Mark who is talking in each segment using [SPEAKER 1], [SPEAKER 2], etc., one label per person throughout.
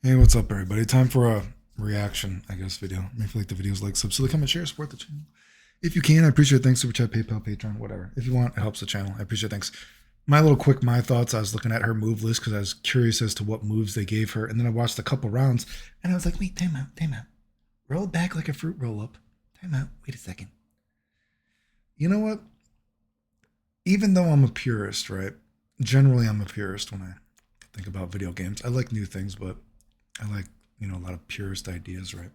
[SPEAKER 1] Hey, what's up, everybody? Time for a reaction, I guess, video. If you like the videos, like, subscribe, comment, share, support the channel. If you can, I appreciate it. Thanks, Super Chat, PayPal, Patreon, whatever. If you want, it helps the channel. I appreciate it. Thanks. My little quick, my thoughts. I was looking at her move list because I was curious as to what moves they gave her. And then I watched a couple rounds and I was like, wait, time out, time out. Roll it back like a fruit roll up. Time out. Wait a second. You know what? Even though I'm a purist, right? Generally, I'm a purist when I think about video games. I like new things, but I like, a lot of purist ideas, right?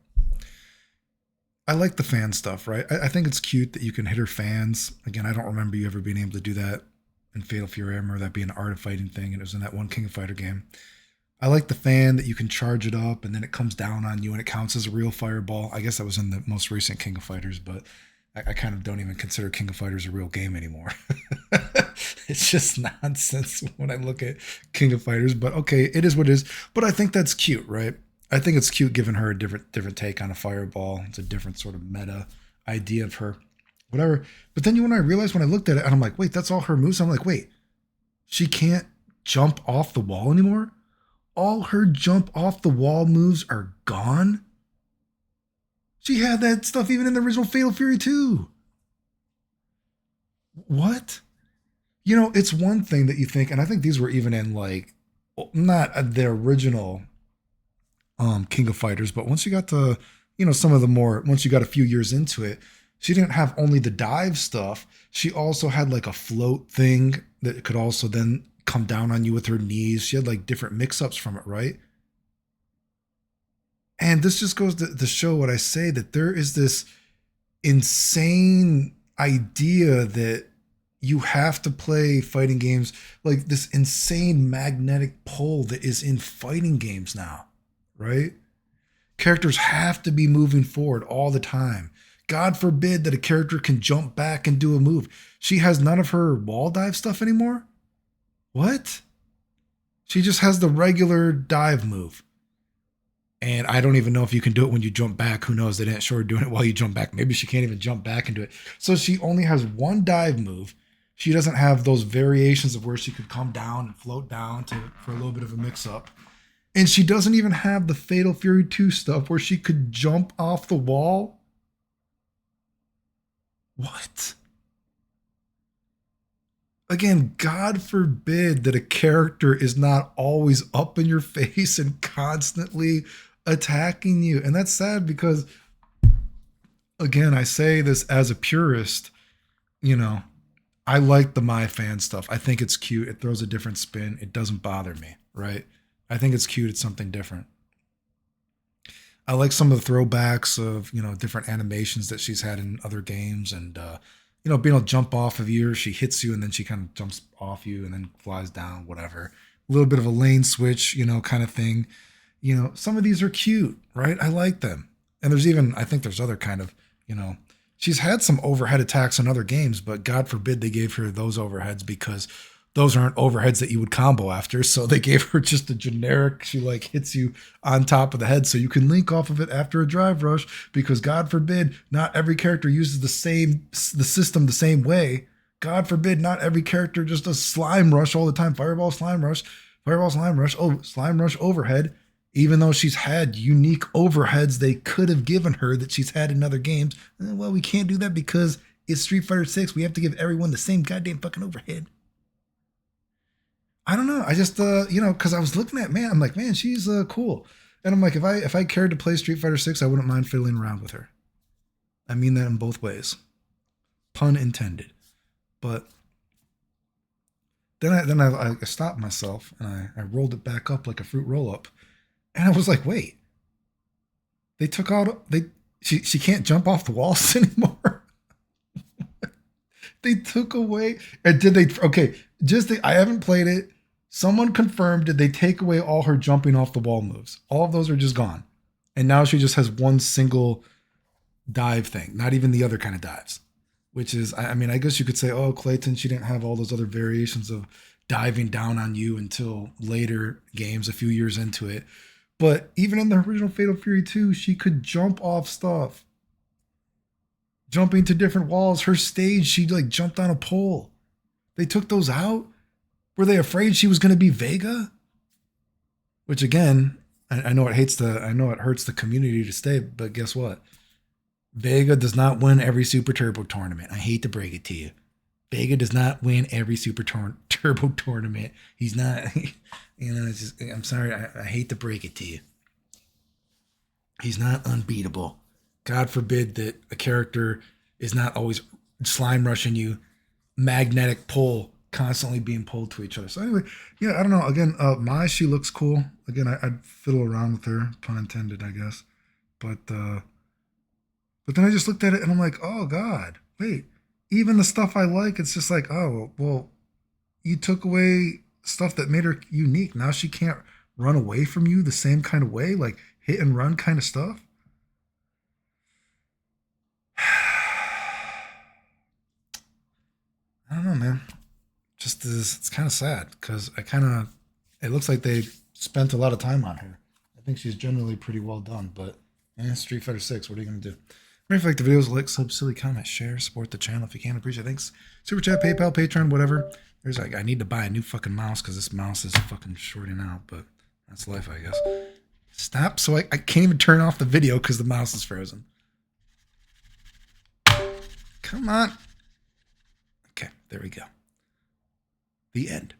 [SPEAKER 1] I like the fan stuff, right? I think it's cute that you can hit her fans. Again, I don't remember you ever being able to do that in Fatal Fury. I remember that being an art of fighting thing, and it was in that one King of Fighter game. I like the fan that you can charge it up and then it comes down on you and it counts as a real fireball. I guess that was in the most recent King of Fighters, but I kind of don't even consider King of Fighters a real game anymore. It's just nonsense when I look at King of Fighters, but okay, it is what it is. But I think that's cute, right? I think it's cute giving her a different take on a fireball. It's a different sort of meta idea of her, whatever. But then when I realized when I looked at it, and I'm like, wait, that's all her moves. I'm like, wait, she can't jump off the wall anymore. All her jump off the wall moves are gone. She had that stuff even in the original Fatal Fury 2. What? It's one thing that you think, and I think these were even in like not the original King of Fighters, but once you got to, some of the more, once you got a few years into it, she didn't have only the dive stuff. She also had like a float thing that could also then come down on you with her knees. She had like different mix-ups from it, right? And this just goes to show what I say, that there is this insane idea that you have to play fighting games, like this insane magnetic pull that is in fighting games now, right? Characters have to be moving forward all the time. God forbid that a character can jump back and do a move. She has none of her wall dive stuff anymore. What? She just has the regular dive move. And I don't even know if you can do it when you jump back. Who knows? They didn't show her doing it while you jump back. Maybe she can't even jump back and do it. So she only has one dive move. She doesn't have those variations of where she could come down and float down for a little bit of a mix up. And she doesn't even have the Fatal Fury 2 stuff where she could jump off the wall. What? Again, God forbid that a character is not always up in your face and constantly attacking you. And that's sad because, again, I say this as a purist, I like the My Fan stuff. I think it's cute. It throws a different spin. It doesn't bother me, right? I think it's cute. It's something different. I like some of the throwbacks of, different animations that she's had in other games and, being able to jump off of you, or she hits you and then she kind of jumps off you and then flies down, whatever. A little bit of a lane switch, kind of thing. Some of these are cute, right? I like them. And there's even, I think there's other kind of, she's had some overhead attacks in other games, but God forbid they gave her those overheads because those aren't overheads that you would combo after. So they gave her just a generic, she like hits you on top of the head so you can link off of it after a drive rush because God forbid not every character uses the system the same way. God forbid not every character just does slime rush all the time. Fireball, slime rush, oh, slime rush overhead. Even though she's had unique overheads they could have given her that she's had in other games. Well, we can't do that because it's Street Fighter 6. We have to give everyone the same goddamn fucking overhead. I don't know. I just, because I was looking at, man, I'm like, man, she's cool. And I'm like, if I cared to play Street Fighter 6, I wouldn't mind fiddling around with her. I mean that in both ways. Pun intended. But then I stopped myself and I rolled it back up like a fruit roll up. And I was like, wait, they took out, she can't jump off the walls anymore. They took away, and did they, okay, I haven't played it. Someone confirmed, did they take away all her jumping off the wall moves? All of those are just gone. And now she just has one single dive thing, not even the other kind of dives, which is, I mean, I guess you could say, oh, Clayton, she didn't have all those other variations of diving down on you until later games, a few years into it. But even in the original Fatal Fury 2, she could jump off stuff. Jumping to different walls. Her stage, she like jumped on a pole. They took those out? Were they afraid she was going to be Vega? Which again, I know it hurts the community to stay, but guess what? Vega does not win every Super Turbo tournament. I hate to break it to you. Vega does not win every Turbo tournament. He's not, it's just, I'm sorry. I hate to break it to you. He's not unbeatable. God forbid that a character is not always slime rushing you, magnetic pull, constantly being pulled to each other. So anyway, yeah, I don't know. Again, Mai, she looks cool. Again, I'd fiddle around with her, pun intended, I guess. But then I just looked at it and I'm like, oh God, wait. Even the stuff I like, it's just like, oh, well, you took away stuff that made her unique. Now she can't run away from you the same kind of way, like hit and run kind of stuff. I don't know, man. Just it's kind of sad because it looks like they spent a lot of time on her. I think she's generally pretty well done, but Street Fighter 6, what are you going to do? If you like the videos, like, sub, silly, comment, share, support the channel if you can. Appreciate it. Thanks. Super chat, PayPal, Patreon, whatever. There's like, I need to buy a new fucking mouse because this mouse is fucking shorting out, but that's life, I guess. Stop. So I can't even turn off the video because the mouse is frozen. Come on. Okay, there we go. The end.